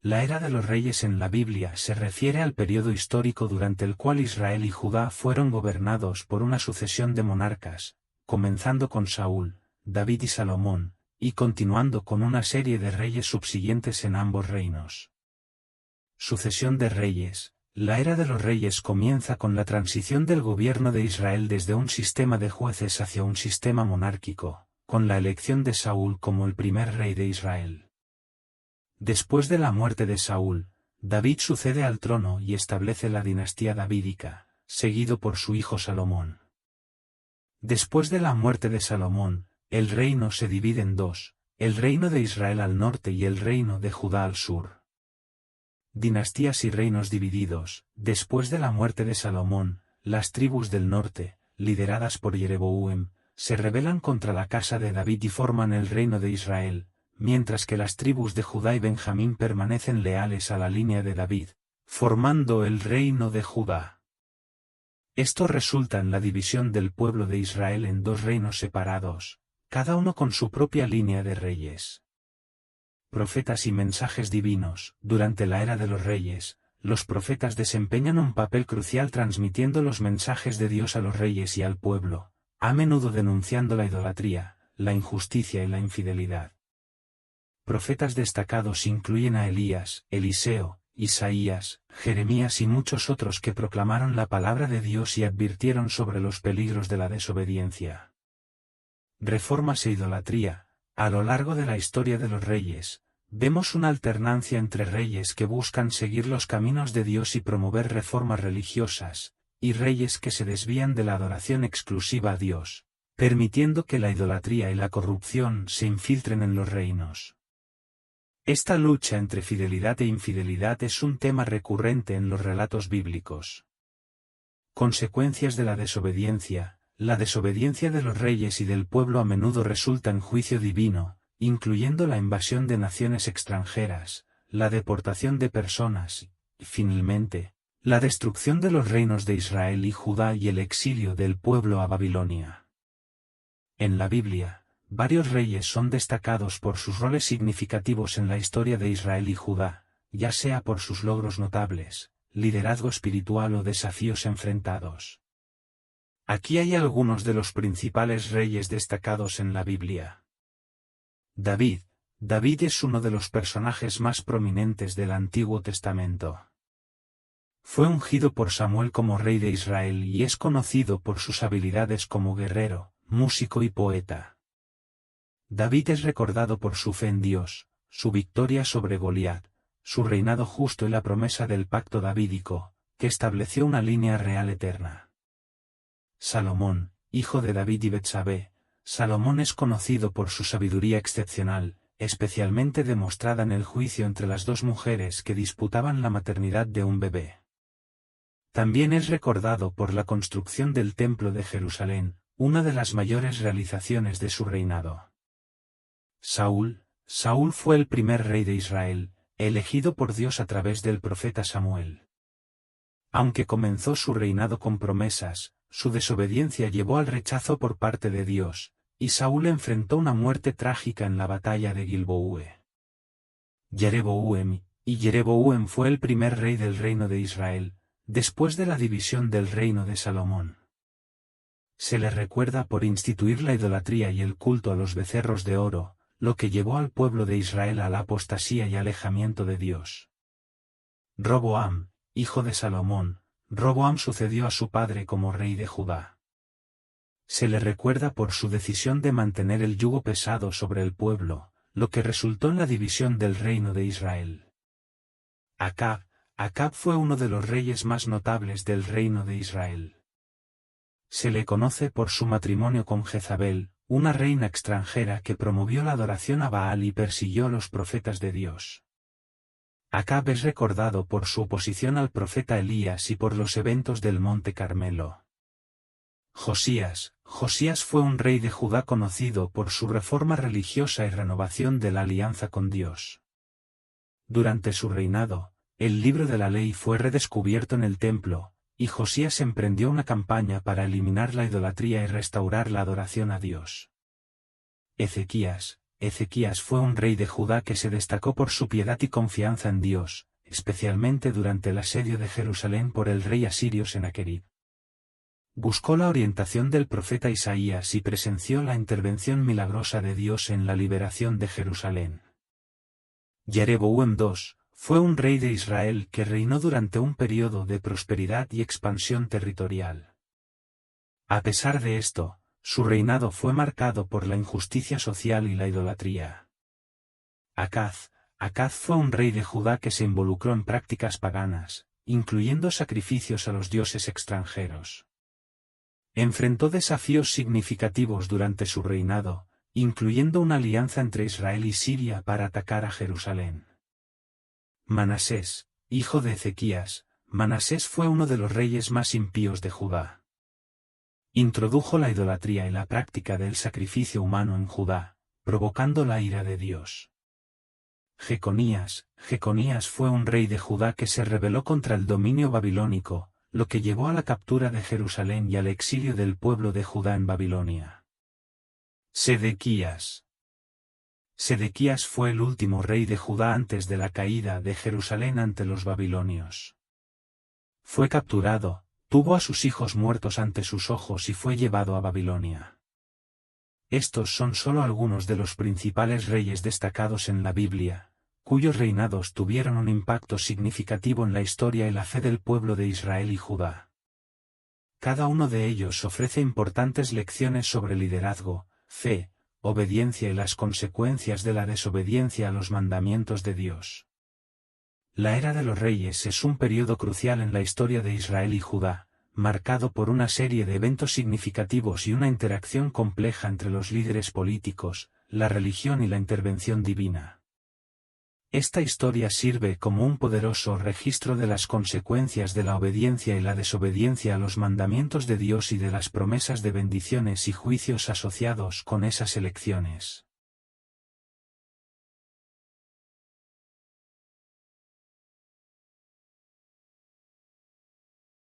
La era de los reyes en la Biblia se refiere al periodo histórico durante el cual Israel y Judá fueron gobernados por una sucesión de monarcas, comenzando con Saúl, David y Salomón, y continuando con una serie de reyes subsiguientes en ambos reinos. Sucesión de reyes. La era de los reyes comienza con la transición del gobierno de Israel desde un sistema de jueces hacia un sistema monárquico, con la elección de Saúl como el primer rey de Israel. Después de la muerte de Saúl, David sucede al trono y establece la dinastía davídica, seguido por su hijo Salomón. Después de la muerte de Salomón, el reino se divide en dos, el reino de Israel al norte y el reino de Judá al sur. Dinastías y reinos divididos. Después de la muerte de Salomón, las tribus del norte, lideradas por Jeroboam, se rebelan contra la casa de David y forman el reino de Israel, mientras que las tribus de Judá y Benjamín permanecen leales a la línea de David, formando el reino de Judá. Esto resulta en la división del pueblo de Israel en dos reinos separados, cada uno con su propia línea de reyes. Profetas y mensajes divinos. Durante la era de los reyes, los profetas desempeñan un papel crucial transmitiendo los mensajes de Dios a los reyes y al pueblo, a menudo denunciando la idolatría, la injusticia y la infidelidad. Profetas destacados incluyen a Elías, Eliseo, Isaías, Jeremías y muchos otros que proclamaron la palabra de Dios y advirtieron sobre los peligros de la desobediencia. Reformas e idolatría. A lo largo de la historia de los reyes, vemos una alternancia entre reyes que buscan seguir los caminos de Dios y promover reformas religiosas, y reyes que se desvían de la adoración exclusiva a Dios, permitiendo que la idolatría y la corrupción se infiltren en los reinos. Esta lucha entre fidelidad e infidelidad es un tema recurrente en los relatos bíblicos. Consecuencias de la desobediencia. La desobediencia de los reyes y del pueblo a menudo resulta en juicio divino, incluyendo la invasión de naciones extranjeras, la deportación de personas, y, finalmente, la destrucción de los reinos de Israel y Judá y el exilio del pueblo a Babilonia. En la Biblia, varios reyes son destacados por sus roles significativos en la historia de Israel y Judá, ya sea por sus logros notables, liderazgo espiritual o desafíos enfrentados. Aquí hay algunos de los principales reyes destacados en la Biblia. David. David es uno de los personajes más prominentes del Antiguo Testamento. Fue ungido por Samuel como rey de Israel y es conocido por sus habilidades como guerrero, músico y poeta. David es recordado por su fe en Dios, su victoria sobre Goliat, su reinado justo y la promesa del pacto davídico, que estableció una línea real eterna. Salomón, hijo de David y Betsabé. Salomón es conocido por su sabiduría excepcional, especialmente demostrada en el juicio entre las dos mujeres que disputaban la maternidad de un bebé. También es recordado por la construcción del Templo de Jerusalén, una de las mayores realizaciones de su reinado. Saúl fue el primer rey de Israel, elegido por Dios a través del profeta Samuel. Aunque comenzó su reinado con promesas, su desobediencia llevó al rechazo por parte de Dios, y Saúl enfrentó una muerte trágica en la batalla de Gilboa. Jeroboam fue el primer rey del reino de Israel, después de la división del reino de Salomón. Se le recuerda por instituir la idolatría y el culto a los becerros de oro, lo que llevó al pueblo de Israel a la apostasía y alejamiento de Dios. Roboam, hijo de Salomón. Roboam sucedió a su padre como rey de Judá. Se le recuerda por su decisión de mantener el yugo pesado sobre el pueblo, lo que resultó en la división del reino de Israel. Acab fue uno de los reyes más notables del reino de Israel. Se le conoce por su matrimonio con Jezabel, una reina extranjera que promovió la adoración a Baal y persiguió a los profetas de Dios. Acab es recordado por su oposición al profeta Elías y por los eventos del Monte Carmelo. Josías fue un rey de Judá conocido por su reforma religiosa y renovación de la alianza con Dios. Durante su reinado, el libro de la ley fue redescubierto en el templo, y Josías emprendió una campaña para eliminar la idolatría y restaurar la adoración a Dios. Ezequías fue un rey de Judá que se destacó por su piedad y confianza en Dios, especialmente durante el asedio de Jerusalén por el rey asirio Sennacherib. Buscó la orientación del profeta Isaías y presenció la intervención milagrosa de Dios en la liberación de Jerusalén. Jeroboam II fue un rey de Israel que reinó durante un periodo de prosperidad y expansión territorial. A pesar de esto, su reinado fue marcado por la injusticia social y la idolatría. Acaz fue un rey de Judá que se involucró en prácticas paganas, incluyendo sacrificios a los dioses extranjeros. Enfrentó desafíos significativos durante su reinado, incluyendo una alianza entre Israel y Siria para atacar a Jerusalén. Manasés, hijo de Ezequías, Manasés fue uno de los reyes más impíos de Judá. Introdujo la idolatría y la práctica del sacrificio humano en Judá, provocando la ira de Dios. Jeconías fue un rey de Judá que se rebeló contra el dominio babilónico, lo que llevó a la captura de Jerusalén y al exilio del pueblo de Judá en Babilonia. Sedequías fue el último rey de Judá antes de la caída de Jerusalén ante los babilonios. Fue capturado, tuvo a sus hijos muertos ante sus ojos y fue llevado a Babilonia. Estos son solo algunos de los principales reyes destacados en la Biblia, cuyos reinados tuvieron un impacto significativo en la historia y la fe del pueblo de Israel y Judá. Cada uno de ellos ofrece importantes lecciones sobre liderazgo, fe, obediencia y las consecuencias de la desobediencia a los mandamientos de Dios. La era de los reyes es un periodo crucial en la historia de Israel y Judá, marcado por una serie de eventos significativos y una interacción compleja entre los líderes políticos, la religión y la intervención divina. Esta historia sirve como un poderoso registro de las consecuencias de la obediencia y la desobediencia a los mandamientos de Dios y de las promesas de bendiciones y juicios asociados con esas elecciones.